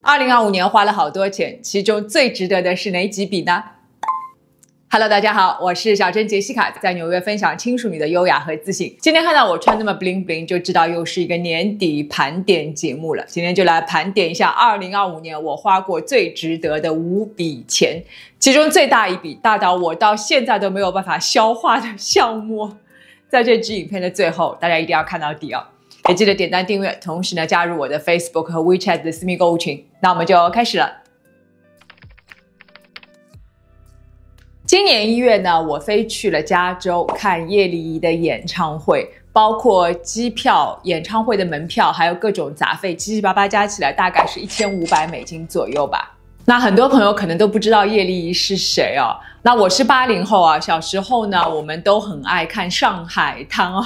2025年花了好多钱，其中最值得的是哪几笔呢？Hello， 大家好，我是小珍杰西卡，在纽约分享轻熟女的优雅和自信。今天看到我穿那么 bling bling， 就知道又是一个年底盘点节目了。今天就来盘点一下2025年我花过最值得的5笔钱，其中最大一笔，大到我到现在都没有办法消化的项目。在这支影片的最后，大家一定要看到底哦。也记得点赞订阅，同时呢加入我的 Facebook 和 WeChat 的私密购物群。那我们就开始了。今年1月呢，我飞去了加州看叶丽仪的演唱会，包括机票、演唱会的门票，还有各种杂费，七七八八加起来大概是$1500左右吧。那很多朋友可能都不知道叶丽仪是谁哦。那我是80后啊，小时候呢，我们都很爱看上海滩哦。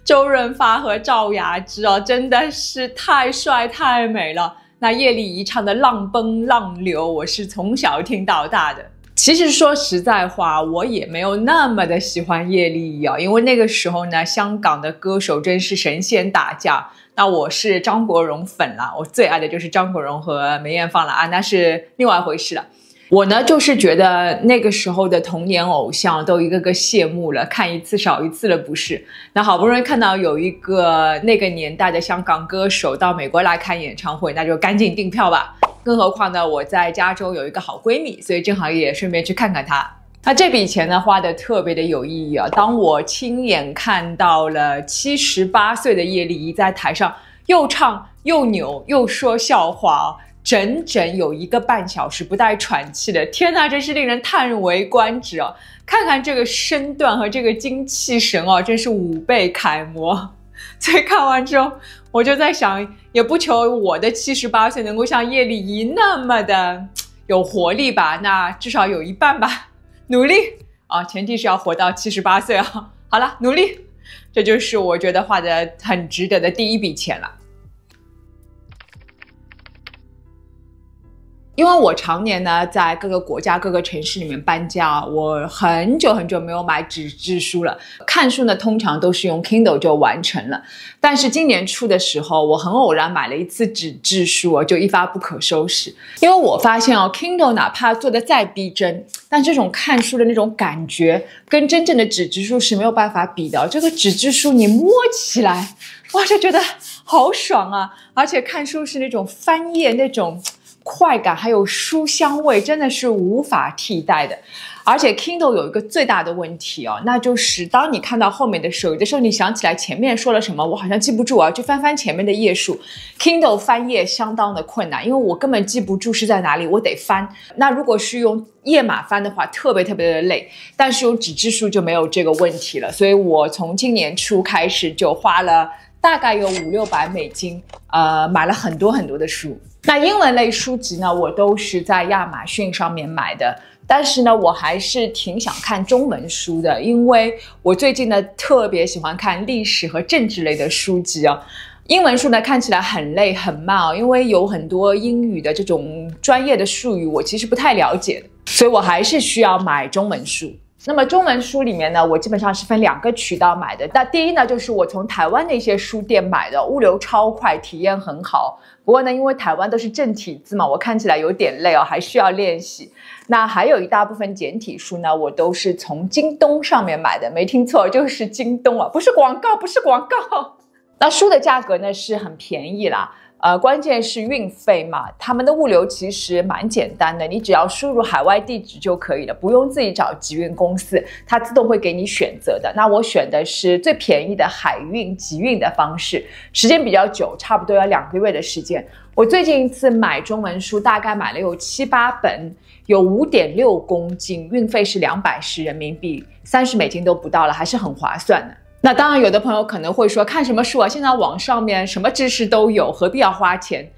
周润发和赵雅芝哦，真的是太帅太美了。那叶丽仪唱的《浪奔浪流》，我是从小听到大的。其实说实在话，我也没有那么的喜欢叶丽仪啊，因为那个时候呢，香港的歌手真是神仙打架。那我是张国荣粉啦，我最爱的就是张国荣和梅艳芳了啊，那是另外一回事了。我呢，就是觉得那个时候的童年偶像都一个个谢幕了，看一次少一次了，不是？那好不容易看到有一个那个年代的香港歌手到美国来开演唱会，那就赶紧订票吧。更何况呢，我在加州有一个好闺蜜，所以正好也顺便去看看她。那这笔钱呢，花的特别的有意义啊！当我亲眼看到了78岁的叶丽仪在台上又唱又扭又说笑话，整整有1个半小时不带喘气的，天哪，真是令人叹为观止哦！看看这个身段和这个精气神哦，真是5倍楷模。所以看完之后，我就在想，也不求我的78岁能够像叶丽仪那么的有活力吧，那至少有1半吧，努力啊！前提是要活到78岁啊！好了，努力，这就是我觉得花的很值得的第一笔钱了。因为我常年呢在各个国家各个城市里面搬家，我很久没有买纸质书了，看书呢通常都是用 Kindle 就完成了。但是今年初的时候，我很偶然买了一次纸质书，就一发不可收拾。因为我发现Kindle 哪怕做得再逼真，但这种看书的那种感觉跟真正的纸质书是没有办法比的。这个纸质书你摸起来，哇，就觉得好爽啊！而且看书是那种翻页那种快感还有书香味，真的是无法替代的。而且 Kindle 有一个最大的问题那就是当你看到后面的时候，有的时候你想起来前面说了什么，我好像记不住，我要去翻翻前面的页数。Kindle 翻页相当的困难，因为我根本记不住是在哪里，我得翻。那如果是用页码翻的话，特别的累，但是用纸质书就没有这个问题了。所以我从今年初开始就花了大概有$500-600，买了很多的书。那英文类书籍呢，我都是在亚马逊上面买的，但是呢，我还是挺想看中文书的，因为我最近呢特别喜欢看历史和政治类的书籍哦。英文书呢看起来很累很慢因为有很多英语的这种专业的术语我其实不太了解的，所以我还是需要买中文书。那么中文书里面呢，我基本上是分2个渠道买的。那第一呢，就是我从台湾的一些书店买的，物流超快，体验很好。不过呢，因为台湾都是正体字嘛，我看起来有点累还需要练习。那还有一大部分简体书呢，我都是从京东上面买的，没听错，就是京东不是广告，不是广告。那书的价格呢是很便宜啦。关键是运费嘛，他们的物流其实蛮简单的，你只要输入海外地址就可以了，不用自己找集运公司，它自动会给你选择的。那我选的是最便宜的海运集运的方式，时间比较久，差不多要2个月的时间。我最近一次买中文书大概买了有7-8本，有5.6公斤，运费是210人民币，$30都不到了，还是很划算的。那当然有的朋友可能会说，看什么书啊，现在网上面什么知识都有，何必要花钱？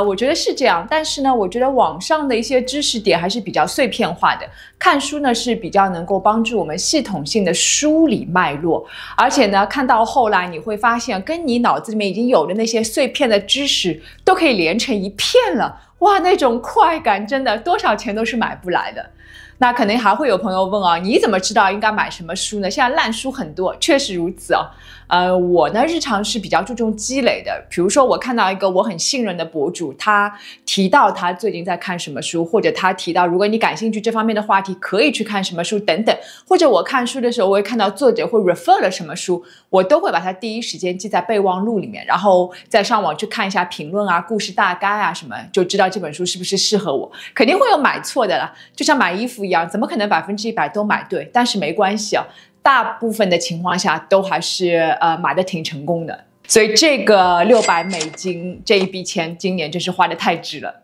我觉得是这样，但是呢，我觉得网上的一些知识点还是比较碎片化的，看书呢是比较能够帮助我们系统性的梳理脉络，而且呢，看到后来你会发现，跟你脑子里面已经有的那些碎片的知识都可以连成一片了，哇，那种快感真的多少钱都是买不来的。那可能还会有朋友问啊，你怎么知道应该买什么书呢？现在烂书很多，确实如此啊。我呢日常是比较注重积累的，比如说我看到一个我很信任的博主，他提到他最近在看什么书，或者他提到如果你感兴趣这方面的话题，可以去看什么书等等，或者我看书的时候，我会看到作者会 refer 了什么书，我都会把它第一时间记在备忘录里面，然后再上网去看一下评论啊、故事大概啊什么，就知道这本书是不是适合我。肯定会有买错的啦，就像买衣服一样，怎么可能100%都买对？但是没关系啊，大部分的情况下都还是买的挺成功的。所以这个$600这一笔钱，今年真是花的太值了。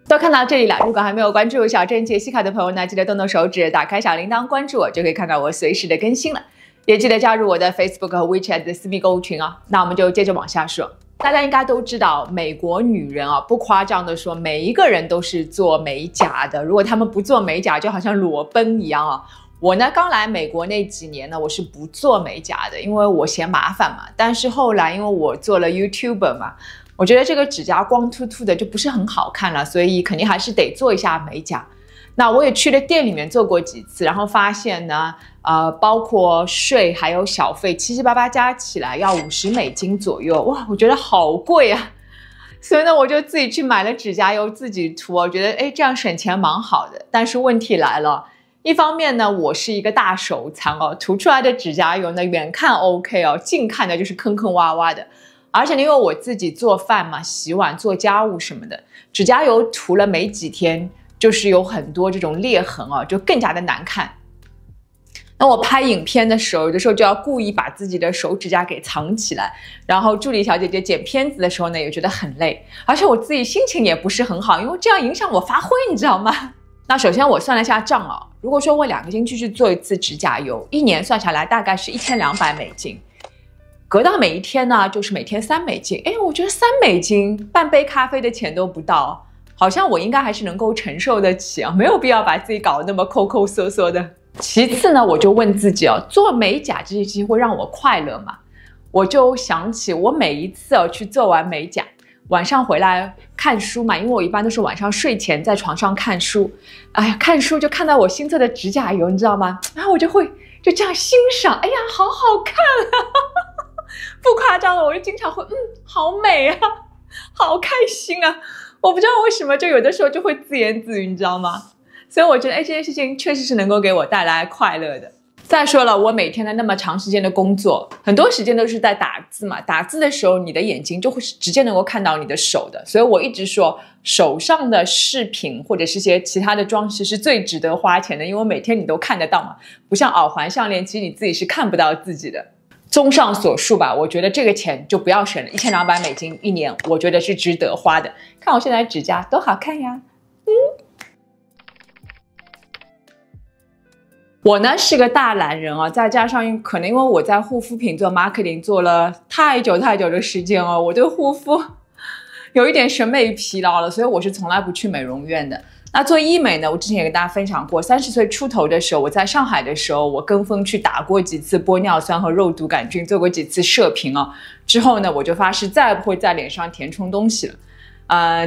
都看到这里了，如果还没有关注小镇杰西卡的朋友呢，记得动动手指，打开小铃铛，关注我，就可以看到我随时的更新了。也记得加入我的 Facebook 和 WeChat 的私密购物群啊。那我们就接着往下说。大家应该都知道，美国女人啊，不夸张的说，每一个人都是做美甲的。如果她们不做美甲，就好像裸奔一样啊。我呢，刚来美国那几年呢，我是不做美甲的，因为我嫌麻烦嘛。但是后来，因为我做了 YouTuber 嘛，我觉得这个指甲光秃秃的就不是很好看了，所以肯定还是得做一下美甲。那我也去了店里面做过几次，然后发现呢，包括税还有小费，七七八八加起来要$50左右，哇，我觉得好贵啊！所以呢，我就自己去买了指甲油自己涂，我觉得这样省钱蛮好的。但是问题来了，一方面呢，我是一个大手残哦，涂出来的指甲油呢，远看 OK 哦，近看的就是坑坑洼洼的。而且因为我自己做饭嘛，洗碗做家务什么的，指甲油涂了没几天，就是有很多这种裂痕啊，就更加的难看。那我拍影片的时候，有的时候就要故意把自己的手指甲给藏起来，然后助理小姐姐剪片子的时候呢，也觉得很累，而且我自己心情也不是很好，因为这样影响我发挥，你知道吗？那首先我算了一下账啊，如果说我2个星期去做一次指甲油，一年算下来大概是$1200，隔到每一天呢，就是每天$3，我觉得$3半杯咖啡的钱都不到，好像我应该还是能够承受得起啊，没有必要把自己搞得那么抠抠搜搜的。其次呢，我就问自己做美甲这些机会让我快乐吗？我就想起我每一次去做完美甲，晚上回来看书嘛，因为我一般都是晚上睡前在床上看书，看书就看到我新做的指甲油，你知道吗？然后我就会就这样欣赏，好好看啊！不夸张了，我就经常会好美啊，好开心啊！我不知道为什么，就有的时候就会自言自语，你知道吗？所以我觉得这件事情确实是能够给我带来快乐的。再说了，我每天的那么长时间的工作，很多时间都是在打字嘛，打字的时候你的眼睛就会直接能够看到你的手的，所以我一直说手上的饰品或者是些其他的装饰是最值得花钱的，因为每天你都看得到嘛，不像耳环项链，其实你自己是看不到自己的。综上所述吧，我觉得这个钱就不要省了，$1200一年，我觉得是值得花的。看我现在指甲多好看呀！我呢是个大懒人啊，再加上可能因为我在护肤品做 marketing 做了太久的时间哦，我对护肤有一点审美疲劳了，所以我是从来不去美容院的。那做医美呢，我之前也跟大家分享过，30岁出头的时候，我在上海的时候，我跟风去打过几次玻尿酸和肉毒杆菌，做过几次射频啊。之后呢，我就发誓再也不会在脸上填充东西了。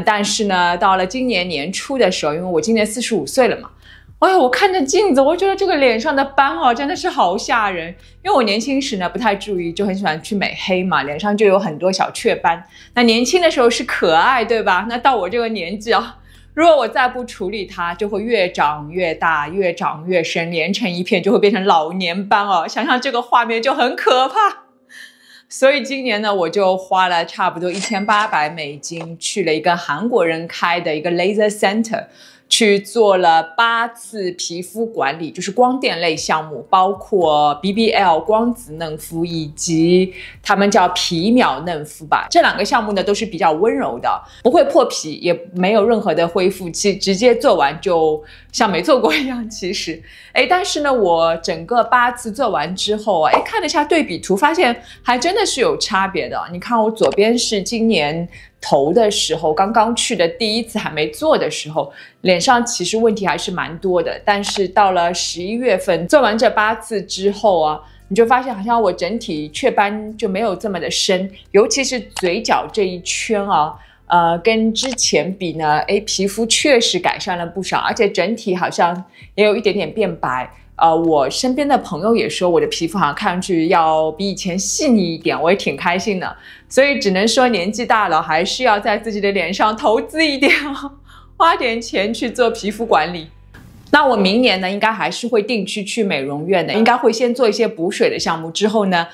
但是呢，到了今年年初的时候，因为我今年45岁了嘛，我看着镜子，我觉得这个脸上的斑真的是好吓人。因为我年轻时呢不太注意，就很喜欢去美黑嘛，脸上就有很多小雀斑。那年轻的时候是可爱，对吧？那到我这个年纪如果我再不处理它，就会越长越大，越长越深，连成一片，就会变成老年斑想想这个画面就很可怕。所以今年呢，我就花了差不多$1800去了一个韩国人开的一个 laser center， 去做了8次皮肤管理，就是光电类项目，包括 BBL 光子嫩肤以及他们叫皮秒嫩肤吧。这2个项目呢都是比较温柔的，不会破皮，也没有任何的恢复期，直接做完就像没做过一样。其实但是呢，我整个8次做完之后看了一下对比图，发现还真的是有差别的。你看我左边是今年头的时候，刚刚去的第1次还没做的时候，脸上其实问题还是蛮多的。但是到了11月份做完这8次之后你就发现好像我整体雀斑就没有这么的深，尤其是嘴角这一圈跟之前比呢，皮肤确实改善了不少，而且整体好像也有一点点变白。我身边的朋友也说我的皮肤好像看上去要比以前细腻一点，我也挺开心的。所以只能说年纪大了，还是要在自己的脸上投资一点，花点钱去做皮肤管理。那我明年呢，应该还是会定期去美容院的，应该会先做一些补水的项目，之后呢，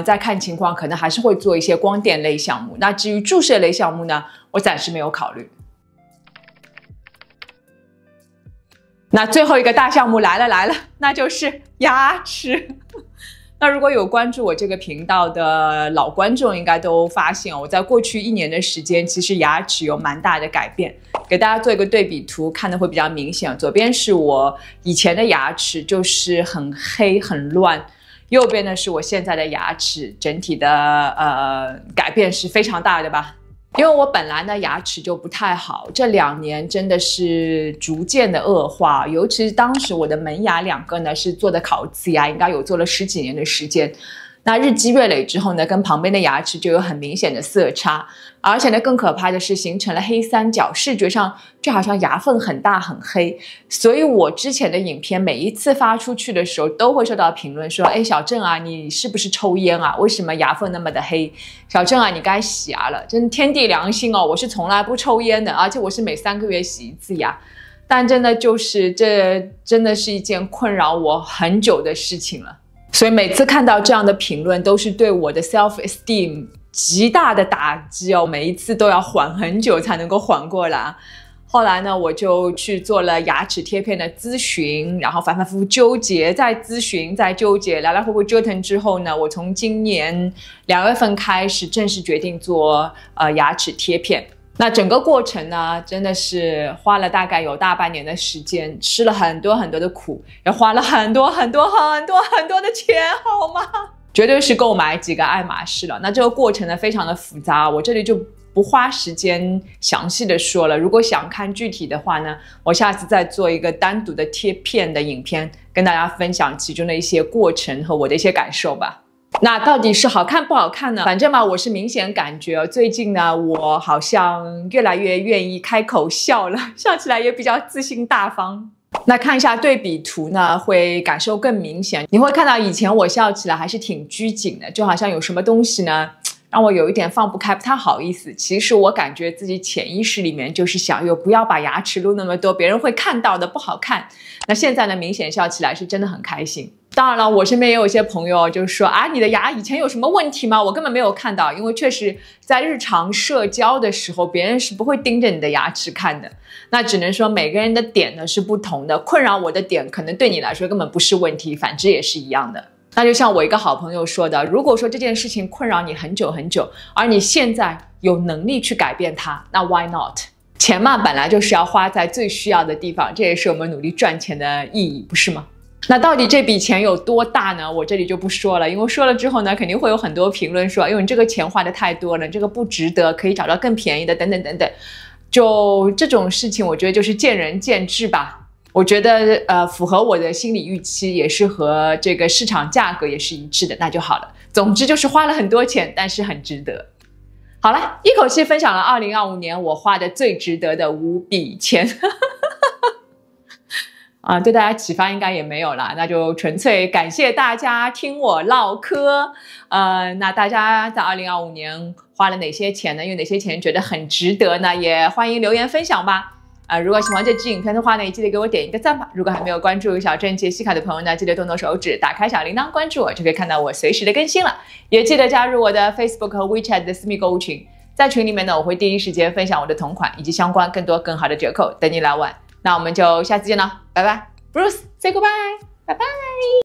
再看情况，可能还是会做一些光电类项目。那至于注射类项目呢，我暂时没有考虑。那最后一个大项目来了，那就是牙齿。那如果有关注我这个频道的老观众，应该都发现我在过去1年的时间，其实牙齿有蛮大的改变。给大家做一个对比图，看的会比较明显。左边是我以前的牙齿，就是很黑很乱；右边呢是我现在的牙齿，整体的改变是非常大的吧。因为我本来呢牙齿就不太好，这2年真的是逐渐的恶化，尤其是当时我的门牙2个呢是做的烤瓷牙，应该有做了10几年的时间。那日积月累之后呢，跟旁边的牙齿就有很明显的色差，而且呢更可怕的是形成了黑三角，视觉上就好像牙缝很大很黑。所以我之前的影片每一次发出去的时候，都会收到评论说，小郑啊，你是不是抽烟啊？为什么牙缝那么的黑？小郑啊，你该洗牙了，真天地良心哦，我是从来不抽烟的，而且我是每3个月洗1次牙。但真的就是这真的是一件困扰我很久的事情了。所以每次看到这样的评论，都是对我的 self-esteem 极大的打击哦，每一次都要缓很久才能够缓过来。后来呢，我就去做了牙齿贴片的咨询，然后反反复复纠结，再咨询，再纠结，来来回回折腾之后呢，我从今年2月份开始正式决定做牙齿贴片。那整个过程呢，真的是花了大概有大半年的时间，吃了很多很多的苦，也花了很多很多的钱，好吗？绝对是购买几个爱马仕了。那这个过程呢，非常的复杂，我这里就不花时间详细的说了。如果想看具体的话呢，我下次再做一个单独的贴片的影片，跟大家分享其中的一些过程和我的一些感受吧。那到底是好看不好看呢？反正嘛，我是明显感觉最近呢，我好像越来越愿意开口笑了，笑起来也比较自信大方。那看一下对比图呢，会感受更明显。你会看到以前我笑起来还是挺拘谨的，就好像有什么东西呢让我有一点放不开，不太好意思。其实我感觉自己潜意识里面就是想不要把牙齿露那么多，别人会看到的，不好看。那现在呢，明显笑起来是真的很开心。当然了，我身边也有一些朋友就是说啊，你的牙以前有什么问题吗？我根本没有看到，因为确实在日常社交的时候，别人是不会盯着你的牙齿看的。那只能说每个人的点呢是不同的，困扰我的点可能对你来说根本不是问题，反之也是一样的。那就像我一个好朋友说的，如果说这件事情困扰你很久很久，而你现在有能力去改变它，那 why not？ 钱嘛，本来就是要花在最需要的地方，这也是我们努力赚钱的意义，不是吗？那到底这笔钱有多大呢？我这里就不说了，因为说了之后呢，肯定会有很多评论说，因为你这个钱花的太多了，这个不值得，可以找到更便宜的，等等等等。就这种事情，我觉得就是见仁见智吧。我觉得符合我的心理预期，也是和这个市场价格也是一致的，那就好了。总之就是花了很多钱，但是很值得。好了，一口气分享了2025年我花的最值得的5笔钱。对大家启发应该也没有啦，那就纯粹感谢大家听我唠嗑。那大家在2025年花了哪些钱呢？有哪些钱觉得很值得呢？也欢迎留言分享吧。如果喜欢这支影片的话呢，也记得给我点一个赞吧。如果还没有关注小郑杰西卡的朋友呢，记得动动手指，打开小铃铛关注我，就可以看到我随时的更新了。也记得加入我的 Facebook 和 WeChat 的私密购物群，在群里面呢，我会第一时间分享我的同款以及相关更多更好的折扣等你来玩。那我们就下次见了，拜拜。Bruce, say goodbye. Bye bye.